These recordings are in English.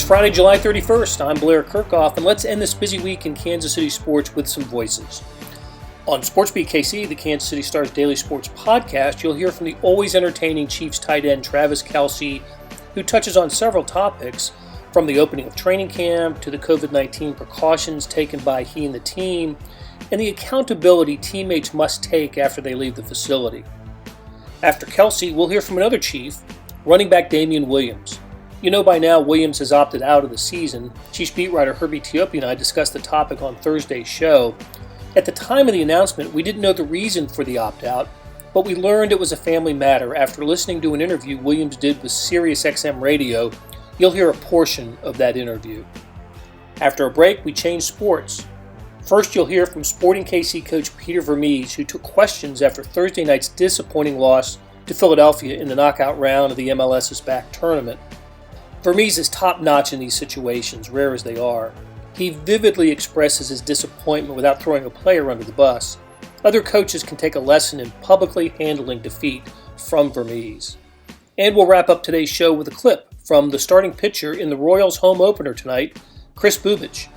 Friday, July 31st. I'm Blair Kirchhoff, and let's end this busy week in Kansas City sports with some voices. On SportsBeat KC, the Kansas City Star's daily sports podcast, you'll hear from the always entertaining Chiefs tight end Travis Kelce, who touches on several topics, from the opening of training camp to the COVID-19 precautions taken by he and the team, and the accountability teammates must take after they leave the facility. After Kelce, we'll hear from another Chief, running back Damien Williams. You know by now Williams has opted out of the season. Chiefs beat writer Herbie Teope and I discussed the topic on Thursday's show. At the time of the announcement, we didn't know the reason for the opt-out, but we learned it was a family matter after listening to an interview Williams did with Sirius XM Radio. You'll hear a portion of that interview. After a break, we change sports. First, you'll hear from Sporting KC coach Peter Vermes, who took questions after Thursday night's disappointing loss to Philadelphia in the knockout round of the MLS's back tournament. Vermes is top-notch in these situations, rare as they are. He vividly expresses his disappointment without throwing a player under the bus. Other coaches can take a lesson in publicly handling defeat from Vermes. And we'll wrap up today's show with a clip from the starting pitcher in the Royals home opener tonight, Kris Bubic.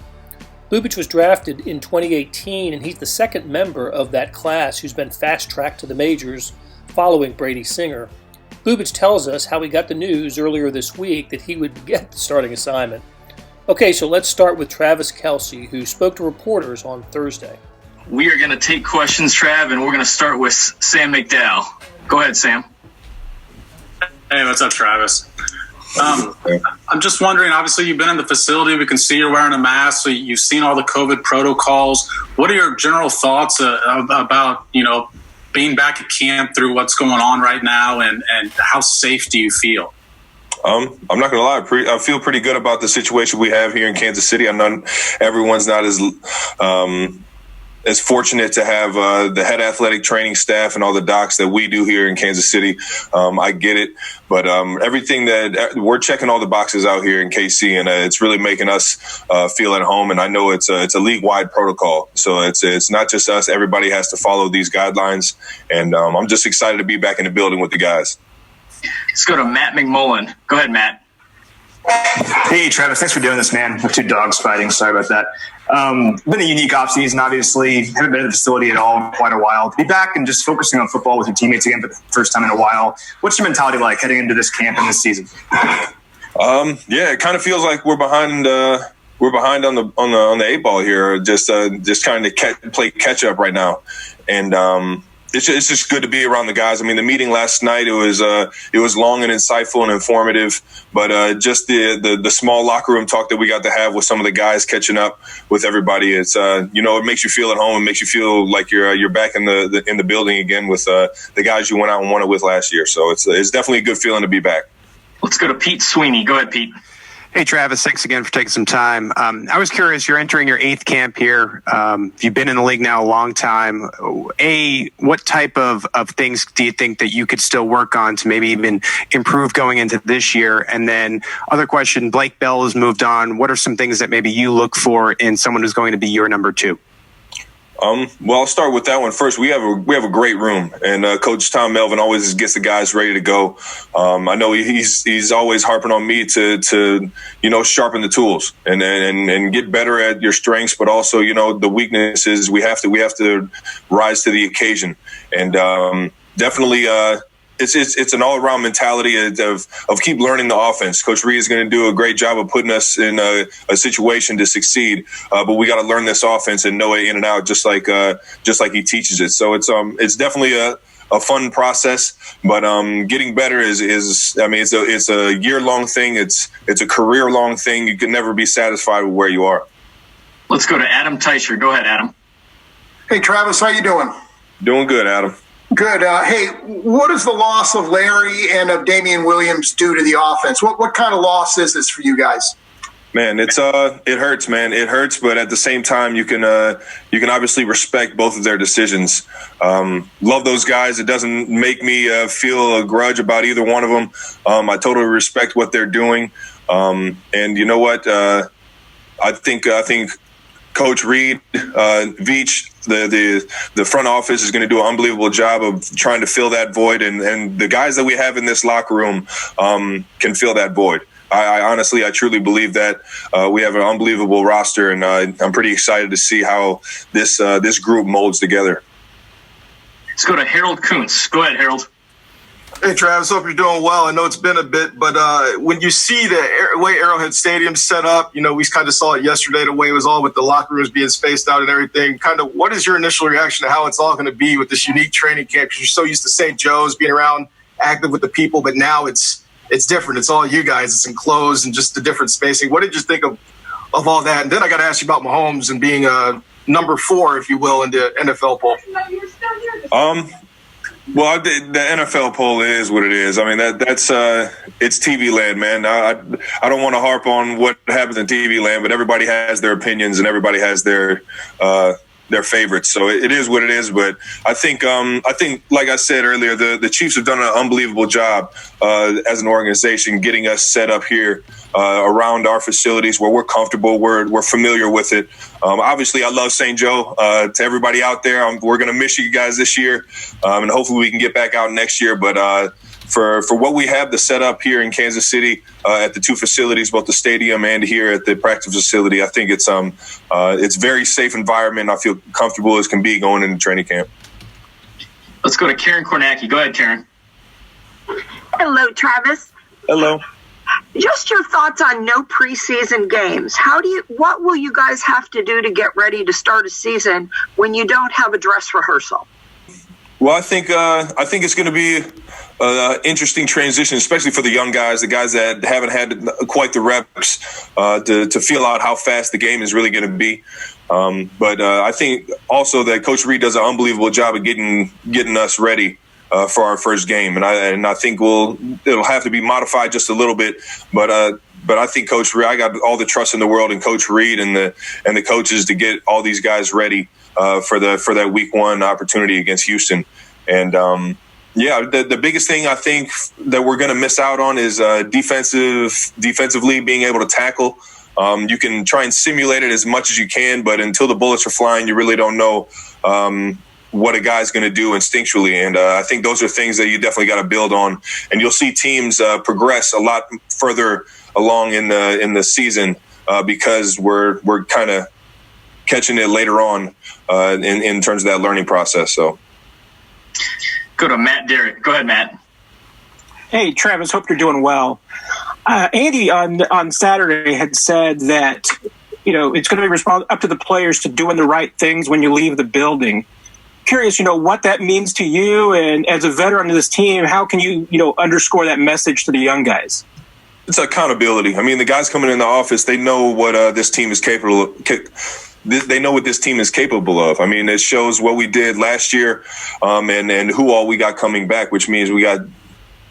Bubic was drafted in 2018, and he's the second member of that class who's been fast-tracked to the majors following Brady Singer. Bubic tells us how he got the news earlier this week that he would get the starting assignment. Okay, so let's start with Travis Kelce, who spoke to reporters on Thursday. We are going to take questions, Trav, and we're going to start with Sam McDowell. Go ahead, Sam. Hey, what's up, Travis? I'm just wondering, obviously you've been in the facility. We can see you're wearing a mask, so you've seen all the COVID protocols. What are your general thoughts about, being back at camp through what's going on right now, and how safe do you feel? I'm not going to lie. I feel pretty good about the situation we have here in Kansas City. I know everyone's not as fortunate to have the head athletic training staff and all the docs that we do here in Kansas City. I get it, but everything that we're checking all the boxes out here in KC, and it's really making us feel at home. And I know it's a league-wide protocol, so it's not just us. Everybody has to follow these guidelines, and I'm just excited to be back in the building with the guys. Let's go to Matt Mcmullen. Go ahead, Matt. Hey, Travis. Thanks for doing this, man. With two dogs fighting. Sorry about that. Been a unique offseason, obviously. Haven't been in the facility at all in quite a while. To be back and just focusing on football with your teammates again for the first time in a while. What's your mentality like heading into this camp and this season? It kind of feels like we're behind on the 8 ball here. Just kind of play catch up right now, and it's just good to be around the guys. I mean, the meeting last night, it was long and insightful and informative, but just the small locker room talk that we got to have with some of the guys catching up with everybody, it's it makes you feel at home. It makes you feel like you're back in the building again with the guys you went out and won it with last year. So it's definitely a good feeling to be back. Let's go to Pete Sweeney. Go ahead, Pete. Hey, Travis, thanks again for taking some time. I was curious, you're entering your 8th camp here. You've been in the league now a long time. What type of things do you think that you could still work on to maybe even improve going into this year? And then other question, Blake Bell has moved on. What are some things that maybe you look for in someone who's going to be your number 2? Well, I'll start with that one first. We have a great room, and Coach Tom Melvin always gets the guys ready to go. I know he's always harping on me to sharpen the tools and get better at your strengths, but also the weaknesses. We have to rise to the occasion, and definitely. It's an all-around mentality of keep learning the offense. Coach Reed is going to do a great job of putting us in a situation to succeed, but we got to learn this offense and know it in and out, just like he teaches it. So it's definitely a fun process, but getting better is it's a year-long thing. It's a career-long thing. You can never be satisfied with where you are. Let's go to Adam Teicher. Go ahead, Adam. Hey, Travis, how you doing? Doing good, Adam. Good. Hey, what does the loss of Larry and of Damien Williams do to the offense? What kind of loss is this for you guys? Man, it hurts, man. It hurts, but at the same time, you can obviously respect both of their decisions. Love those guys. It doesn't make me feel a grudge about either one of them. I totally respect what they're doing. And you know what? I think Coach Reed, Veach, the front office is going to do an unbelievable job of trying to fill that void, and the guys that we have in this locker room can fill that void. I honestly, I truly believe that we have an unbelievable roster, and I'm pretty excited to see how this group molds together. Let's go to Harold Kuntz. Go ahead, Harold. Hey, Travis, hope you're doing well. I know it's been a bit, but when you see the way Arrowhead Stadium set up, we kind of saw it yesterday, the way it was all with the locker rooms being spaced out and everything. Kind of what is your initial reaction to how it's all going to be with this unique training camp? Because you're so used to St. Joe's, being around, active with the people, but now it's different. It's all you guys. It's enclosed and just the different spacing. What did you think of all that? And then I got to ask you about Mahomes and being number 4, if you will, in the NFL poll. Well, the NFL poll is what it is. I mean, that's it's TV land, man. I don't want to harp on what happens in TV land, but everybody has their opinions and everybody has their favorites. So it is what it is. But I think, like I said earlier, the Chiefs have done an unbelievable job as an organization getting us set up here around our facilities where we're comfortable, we're familiar with it. Obviously, I love St. Joe. To everybody out there, we're going to miss you guys this year, and hopefully we can get back out next year. But for what we have to set up here in Kansas City at the 2 facilities, both the stadium and here at the practice facility, I think it's very safe environment. I feel comfortable as can be going into training camp. Let's go to Karen Kornacki. Go ahead, Karen. Hello, Travis. Hello. Just your thoughts on no preseason games. What will you guys have to do to get ready to start a season when you don't have a dress rehearsal? Well, I think it's going to be an interesting transition, especially for the young guys, the guys that haven't had quite the reps to feel out how fast the game is really going to be. But I think also that Coach Reid does an unbelievable job of getting us ready for our first game, and I think it'll have to be modified just a little bit, but I think Coach Reid, I got all the trust in the world in Coach Reid and the coaches to get all these guys ready for that week 1 opportunity against Houston. And the biggest thing I think that we're going to miss out on is defensively being able to tackle. You can try and simulate it as much as you can, but until the bullets are flying, you really don't know what a guy's going to do instinctually. And I think those are things that you definitely got to build on. And you'll see teams progress a lot further along in the season because we're kind of catching it later on in terms of that learning process. So go to Matt Derrick. Go ahead, Matt. Hey, Travis, hope you're doing well. Andy on Saturday had said that, it's going to be up to the players to doing the right things when you leave the building. Curious, what that means to you, and as a veteran of this team, how can you, underscore that message to the young guys? It's accountability. I mean, the guys coming in the office, they know what this team is capable of. They know what this team is capable of. I mean, it shows what we did last year and who all we got coming back, which means we got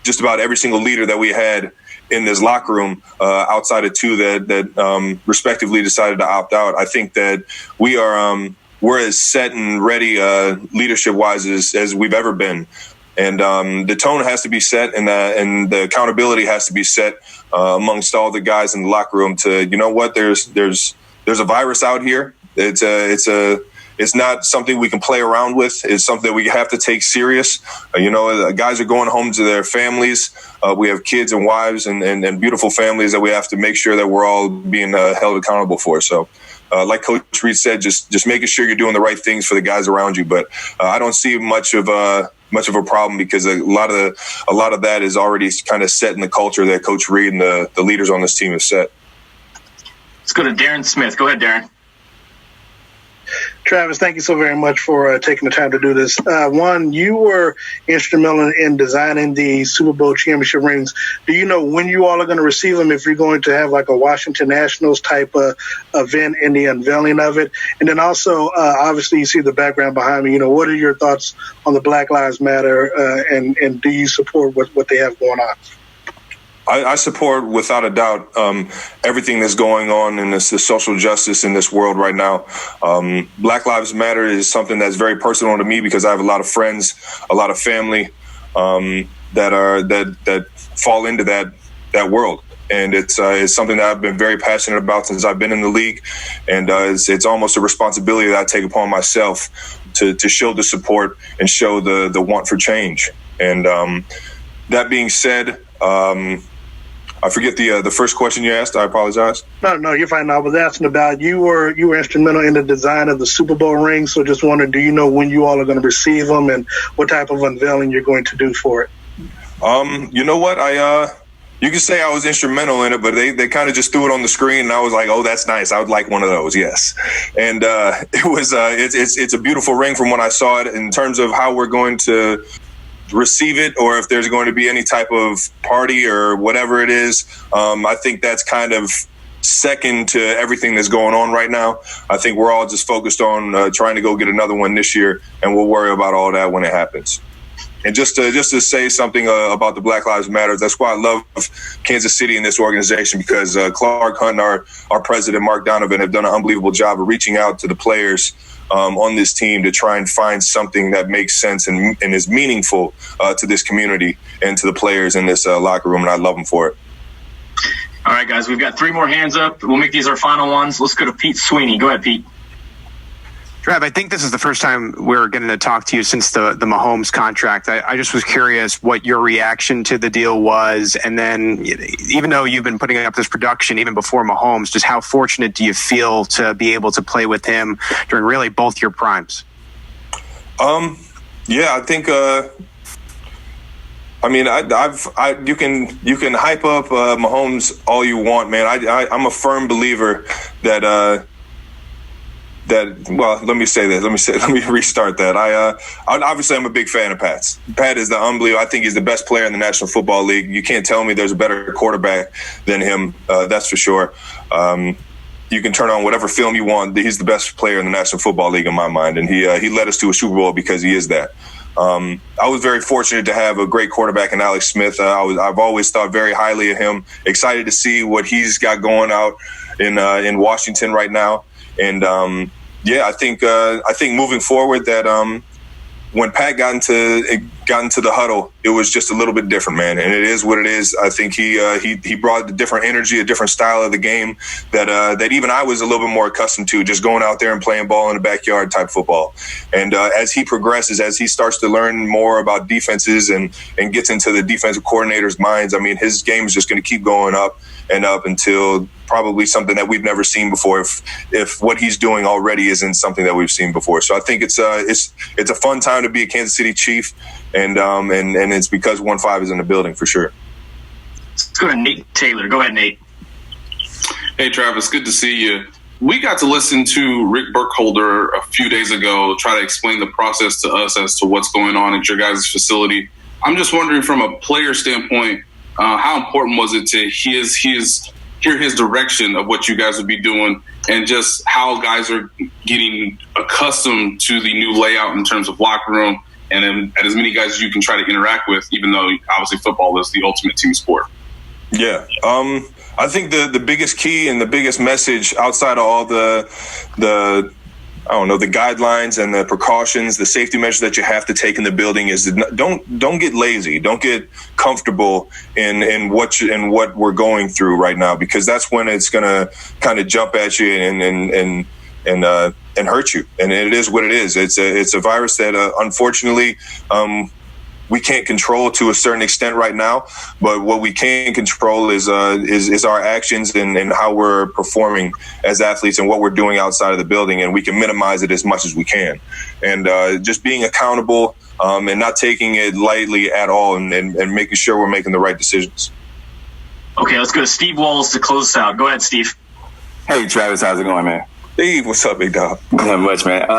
just about every single leader that we had in this locker room outside of 2 that respectively decided to opt out. I think that we're as set and ready leadership-wise as we've ever been. And the tone has to be set and the accountability has to be set amongst all the guys in the locker room to, there's a virus out here. It's not something we can play around with. It's something that we have to take serious. Guys are going home to their families. We have kids and wives and beautiful families that we have to make sure that we're all being held accountable for. So, like Coach Reid said, just making sure you're doing the right things for the guys around you. But I don't see much of a problem because a lot of that is already kind of set in the culture that Coach Reid and the leaders on this team have set. Let's go to Darren Smith. Go ahead, Darren. Travis, thank you so very much for taking the time to do this. One, you were instrumental in designing the Super Bowl championship rings. Do you know when you all are going to receive them, if you're going to have like a Washington Nationals type of event in the unveiling of it? And then also, obviously, you see the background behind me. What are your thoughts on the Black Lives Matter and do you support what they have going on? I support, without a doubt, everything that's going on in this social justice in this world right now. Black Lives Matter is something that's very personal to me because I have a lot of friends, a lot of family that fall into that world. And it's something that I've been very passionate about since I've been in the league. And it's almost a responsibility that I take upon myself to show the support and show the want for change. And that being said, I forget the first question you asked. I apologize. No, you're fine. I was asking about you were instrumental in the design of the Super Bowl ring. So just wondering, do you know when you all are going to receive them and what type of unveiling you're going to do for it? You know what? You could say I was instrumental in it, but they kind of just threw it on the screen, and I was like, oh, that's nice. I would like one of those, yes. And it was it's a beautiful ring from when I saw it. In terms of how we're going to receive it, or if there's going to be any type of party or whatever it is, I think that's kind of second to everything that's going on right now. I think we're all just focused on trying to go get another one this year, and we'll worry about all that when it happens. And just to say something about the Black Lives Matter, that's why I love Kansas City and this organization, because Clark Hunt and our president, Mark Donovan, have done an unbelievable job of reaching out to the players on this team to try and find something that makes sense and is meaningful to this community and to the players in this locker room, and I love them for it. All right, guys, we've got 3 more hands up. We'll make these our final ones. Let's go to Pete Sweeney. Go ahead, Pete. Trav, I think this is the first time we're getting to talk to you since the Mahomes contract. I just was curious what your reaction to the deal was. And then even though you've been putting up this production even before Mahomes, just how fortunate do you feel to be able to play with him during really both your primes? Yeah, I think, I mean, you can hype up Mahomes all you want, man. I'm a firm believer that, well, let me say this. Let me restart that. Obviously I'm a big fan of Pat's. Pat is the unbelievable. I think he's the best player in the National Football League. You can't tell me there's a better quarterback than him. That's for sure. You can turn on whatever film you want. He's the best player in the National Football League in my mind, and he led us to a Super Bowl because he is that. I was very fortunate to have a great quarterback in Alex Smith. I've always thought very highly of him. Excited to see what he's got going out in Washington right now. And yeah, I think moving forward that when Pat got into the huddle, it was just a little bit different, man. And it is what it is. I think he brought a different energy, a different style of the game that even I was a little bit more accustomed to, just going out there and playing ball in the backyard type football. And as he progresses, as he starts to learn more about defenses and gets into the defensive coordinator's minds, I mean, his game is just going to keep going up and up until probably something that we've never seen before, if what he's doing already isn't something that we've seen before. So I think it's a fun time to be a Kansas City Chief, and it's because 1-5 is in the building for sure. Let's go to Nate Taylor. Go ahead, Nate. Hey, Travis, good to see you. We got to listen to Rick Burkholder a few days ago try to explain the process to us as to what's going on at your guys' facility. I'm just wondering, from a player standpoint, how important was it to hear his direction of what you guys would be doing, and just how guys are getting accustomed to the new layout in terms of locker room, and as many guys as you can try to interact with, even though obviously football is the ultimate team sport? Yeah. I think the biggest key and the biggest message outside of all the I don't know, the guidelines and the precautions, the safety measures that you have to take in the building is don't get lazy. Don't get comfortable in what we're going through right now, because that's when it's going to kind of jump at you and hurt you. And it is what it is. It's a virus that unfortunately we can't control to a certain extent right now, but what we can control is our actions and how we're performing as athletes and what we're doing outside of the building, and we can minimize it as much as we can. And just being accountable and not taking it lightly at all, and making sure we're making the right decisions. Okay, let's go to Steve Wallace to close us out. Go ahead, Steve. Hey, Travis, how's it going, man? Steve, what's up, big dog? Not much, man.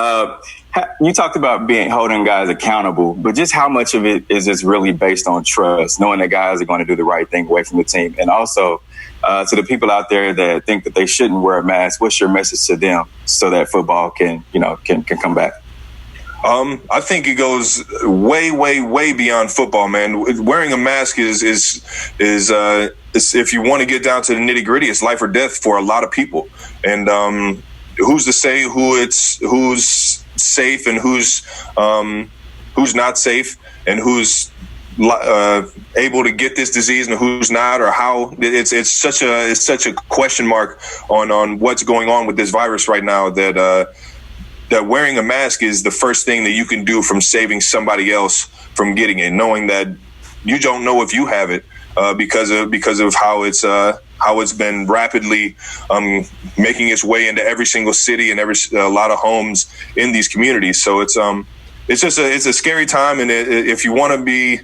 You talked about holding guys accountable, but just how much of it is just really based on trust, knowing that guys are going to do the right thing away from the team? And also, to the people out there that think that they shouldn't wear a mask, what's your message to them so that football can come back? I think it goes way, way, way beyond football, man. Wearing a mask is if you want to get down to the nitty gritty, it's life or death for a lot of people. And who's to say who's safe and who's not safe, and who's able to get this disease and who's not, or how? It's such a question mark on what's going on with this virus right now, that wearing a mask is the first thing that you can do from saving somebody else from getting it, knowing that you don't know if you have it because of how it's been rapidly making its way into every single city and a lot of homes in these communities. So it's a scary time, and if you want to be,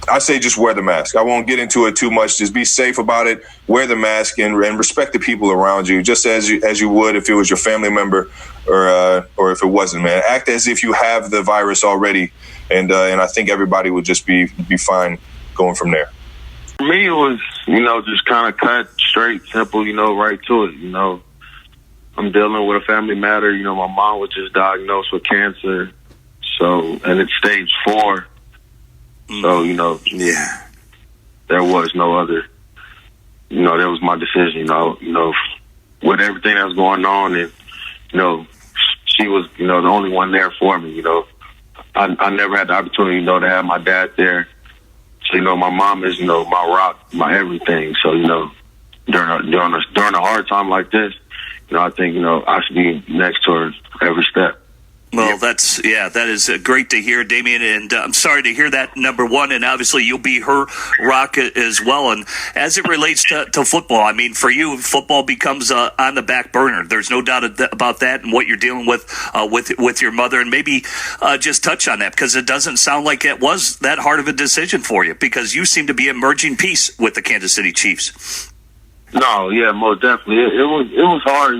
I say just wear the mask. I won't get into it too much. Just be safe about it. Wear the mask and respect the people around you, just as you would if it was your family member or if it wasn't. Man, act as if you have the virus already, and I think everybody would just be fine going from there. For me, it was just kind of cut straight, simple, right to it. I'm dealing with a family matter. My mom was just diagnosed with cancer, and it's stage 4. So, there was no other, that was my decision, with everything that was going on. And, she was, the only one there for me, I never had the opportunity, to have my dad there. So, my mom is, my rock, my everything. So, during a hard time like this, I think, I should be next to her every step. Well, that is great to hear, Damien, and I'm sorry to hear that, number one, and obviously you'll be her rock as well. And as it relates to football, I mean, for you, football becomes on the back burner. There's no doubt about that, and what you're dealing with your mother, and maybe just touch on that, because it doesn't sound like it was that hard of a decision for you, because you seem to be a merging piece with the Kansas City Chiefs. No, yeah, most definitely. It was hard,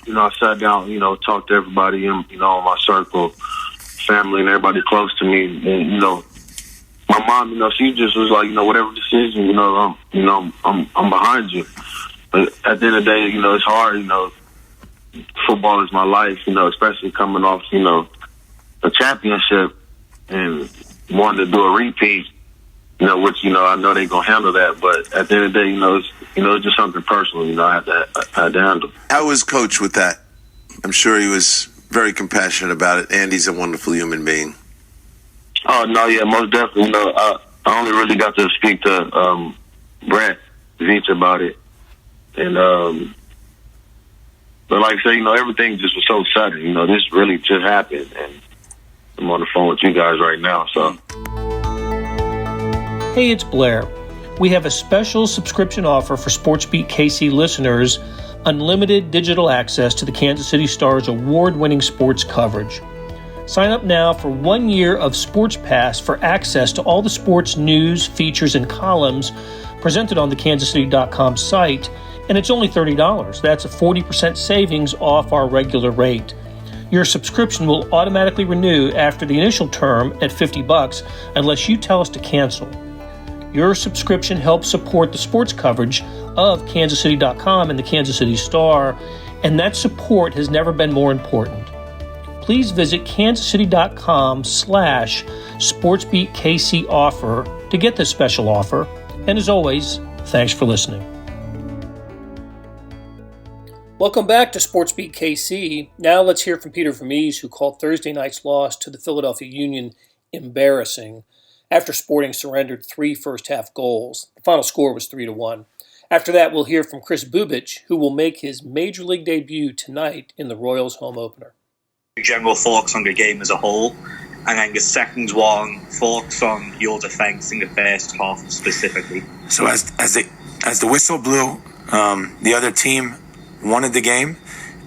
I sat down, talked to everybody in, in my circle, family and everybody close to me. And, my mom, she just was like, whatever decision, I'm behind you. But at the end of the day, it's hard, football is my life, especially coming off, a championship and wanting to do a repeat, which, I know they're going to handle that. But at the end of the day, it's just something personal, I had to handle. How was Coach with that? I'm sure he was very compassionate about it. Andy's a wonderful human being. Oh, no, yeah, most definitely. I only really got to speak to Brett Veach about it. And, but like I say, everything just was so sudden. This really just happened. And I'm on the phone with you guys right now, so. Hey, it's Blair. We have a special subscription offer for SportsBeat KC listeners, unlimited digital access to the Kansas City Star's award-winning sports coverage. Sign up now for 1 year of Sports Pass for access to all the sports news, features, and columns presented on the kansascity.com site, and it's only $30. That's a 40% savings off our regular rate. Your subscription will automatically renew after the initial term at $50 unless you tell us to cancel. Your subscription helps support the sports coverage of kansascity.com and the Kansas City Star, and that support has never been more important. Please visit kansascity.com/SportsBeatKC offer to get this special offer. And as always, thanks for listening. Welcome back to SportsBeat KC. Now let's hear from Peter Vermes, who called Thursday night's loss to the Philadelphia Union embarrassing after Sporting surrendered 3 first-half goals. The final score was 3-1. After that, we'll hear from Kris Bubic, who will make his Major League debut tonight in the Royals home opener. General thoughts on the game as a whole, and then the second one, thoughts on your defence in the first half specifically. So as the whistle blew, the other team wanted the game,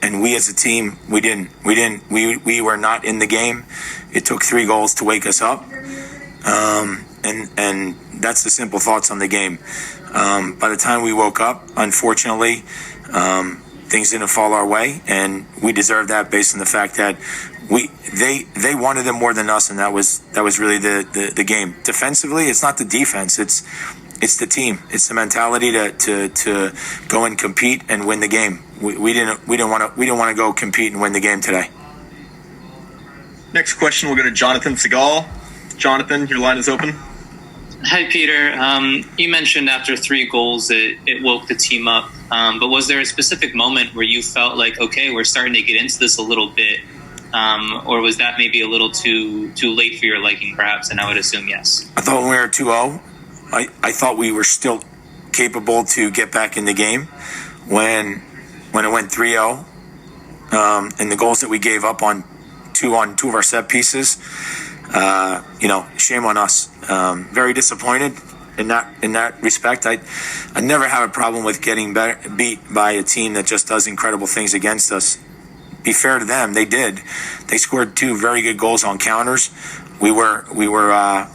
and we as a team, we didn't. We were not in the game. It took 3 goals to wake us up. And that's the simple thoughts on the game. By the time we woke up, unfortunately, things didn't fall our way, and we deserved that based on the fact that they wanted it more than us, and that was really the game. Defensively, it's not the defense; it's the team. It's the mentality to go and compete and win the game. We didn't want to go compete and win the game today. Next question, we'll go to Jonathan Segal. Jonathan, your line is open. Hi, Peter. You mentioned after 3 goals it woke the team up. But was there a specific moment where you felt like, okay, we're starting to get into this a little bit? Or was that maybe a little too late for your liking, perhaps? And I would assume yes. I thought when we were 2-0, I thought we were still capable to get back in the game. When it went 3-0, and the goals that we gave up on two of our set pieces, shame on us. Very disappointed. in that respect. I never have a problem with getting beat by a team that just does incredible things against us. Be fair to them, they did. They scored 2 very good goals on counters. We were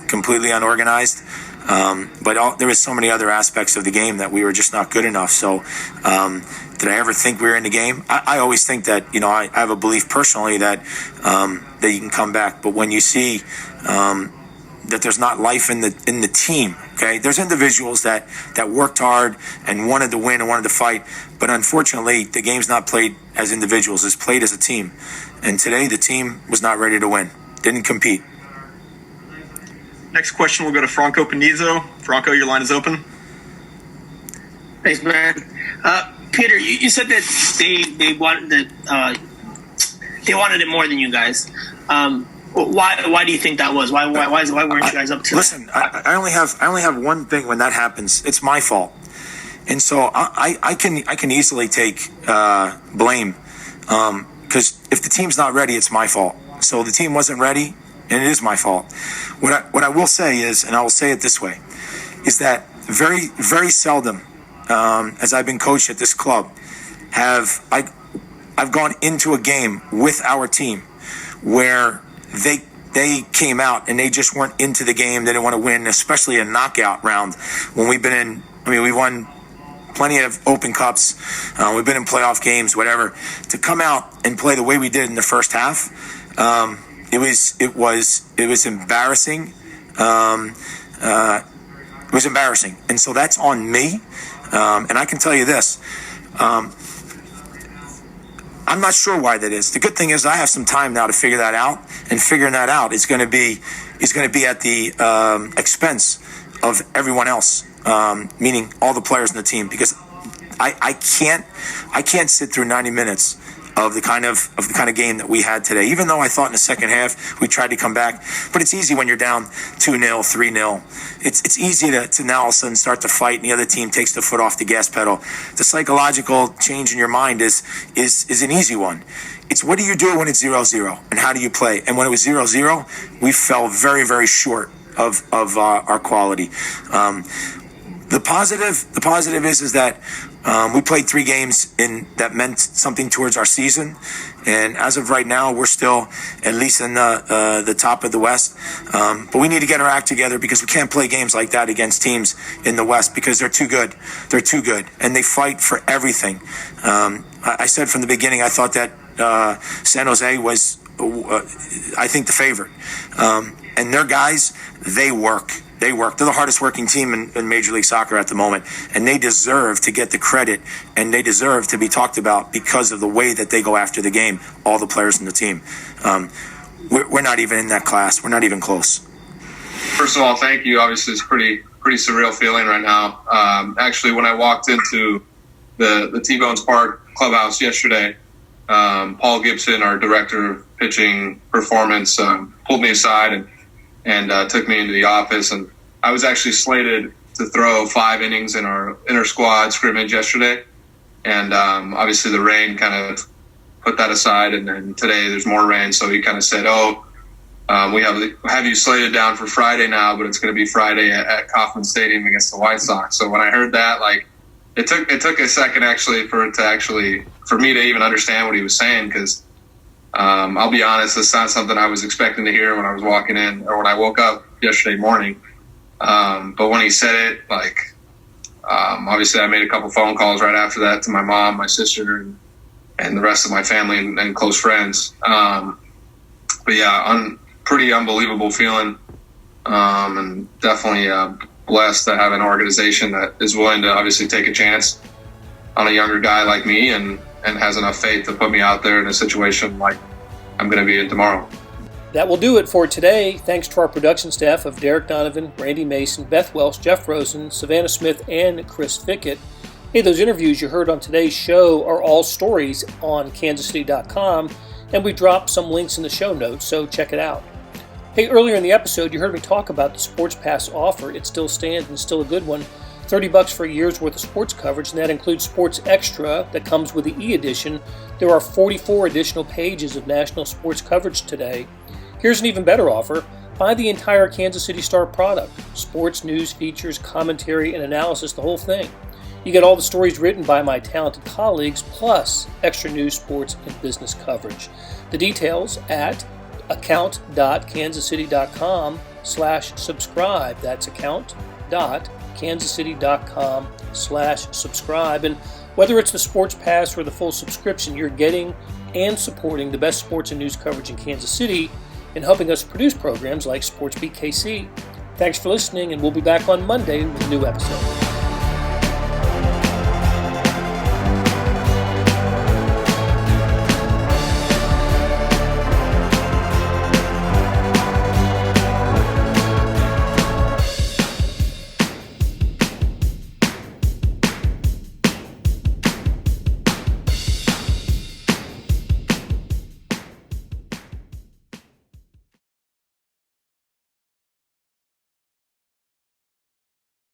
completely unorganized, but there was so many other aspects of the game that we were just not good enough. So, did I ever think we were in the game? I always think that, I have a belief personally that that you can come back. But when you see that there's not life in the team, okay, there's individuals that worked hard and wanted to win and wanted to fight. But unfortunately, the game's not played as individuals; it's played as a team. And today, the team was not ready to win. Didn't compete. Next question will go to Franco Panizo. Franco, your line is open. Thanks, man. Peter, you said that they wanted it more than you guys. Why do you think that was? Why weren't you guys up to listen, that? I only have one thing when that happens. It's my fault, and so I can easily take blame because if the team's not ready, it's my fault. So the team wasn't ready, and it is my fault. What I will say is, and I will say it this way, is that very, very seldom, as I've been coached at this club, I've gone into a game with our team where they came out and they just weren't into the game. They didn't want to win, especially a knockout round. When we've been in, we won plenty of Open Cups. We've been in playoff games, whatever. To come out and play the way we did in the first half, it was embarrassing. It was embarrassing, and so that's on me. And I can tell you this. I'm not sure why that is. The good thing is I have some time now to figure that out, and figuring that out is going to be at the expense of everyone else, meaning all the players in the team, because I can't sit through 90 minutes of the kind of game that we had today. Even though I thought in the second half we tried to come back, but it's easy when you're down 2-0, 3-0. It's easy to now all of a sudden start to fight, and the other team takes the foot off the gas pedal. The psychological change in your mind is an easy one. It's what do you do when it's 0-0, and how do you play? And when it was 0-0, we fell very, very short of our quality. The positive is that we played 3 games that meant something towards our season, and as of right now, we're still at least in the top of the West. But we need to get our act together, because we can't play games like that against teams in the West, because they're too good. They're too good, and they fight for everything. I said from the beginning I thought that San Jose was, I think, the favorite. And their guys, they work. They're the hardest working team in Major League Soccer at the moment, and they deserve to get the credit, and they deserve to be talked about because of the way that they go after the game, all the players in the team. We're not even in that class. We're not even close. First of all, thank you. Obviously, it's pretty surreal feeling right now. Actually, when I walked into the T-Bones Park clubhouse yesterday, Paul Gibson, our director of pitching performance, pulled me aside and took me into the office, and I was actually slated to throw 5 innings in our inter-squad scrimmage yesterday, and obviously the rain kind of put that aside, and then today there's more rain, so he kind of said, we have you slated down for Friday now, but it's going to be Friday at Kauffman Stadium against the White Sox. So when I heard that, like, it took a second actually for me to even understand what he was saying, because I'll be honest, it's not something I was expecting to hear when I was walking in, or when I woke up yesterday morning. But when he said it, like, obviously I made a couple phone calls right after that to my mom, my sister, and the rest of my family and close friends. But yeah, pretty unbelievable feeling, and definitely blessed to have an organization that is willing to obviously take a chance on a younger guy like me, and has enough faith to put me out there in a situation like I'm going to be in tomorrow. That will do it for today. Thanks to our production staff of Derek Donovan, Randy Mason, Beth Welsh, Jeff Rosen, Savannah Smith, and Chris Fickett. Hey, those interviews you heard on today's show are all stories on kansascity.com, and we dropped some links in the show notes, so check it out. Hey, earlier in the episode, you heard me talk about the Sports Pass offer. It still stands and still a good one. $30 for a year's worth of sports coverage, and that includes Sports Extra that comes with the e-edition. There are 44 additional pages of national sports coverage today. Here's an even better offer, Buy the entire Kansas City Star product. Sports, news, features, commentary, and analysis, the whole thing. You get all the stories written by my talented colleagues, plus extra news, sports, and business coverage. The details at account.kansascity.com/subscribe. That's account.kansascity.com/subscribe. And whether it's the Sports Pass or the full subscription, you're getting and supporting the best sports and news coverage in Kansas City and helping us produce programs like SportsBeat KC. Thanks for listening, and we'll be back on Monday with a new episode.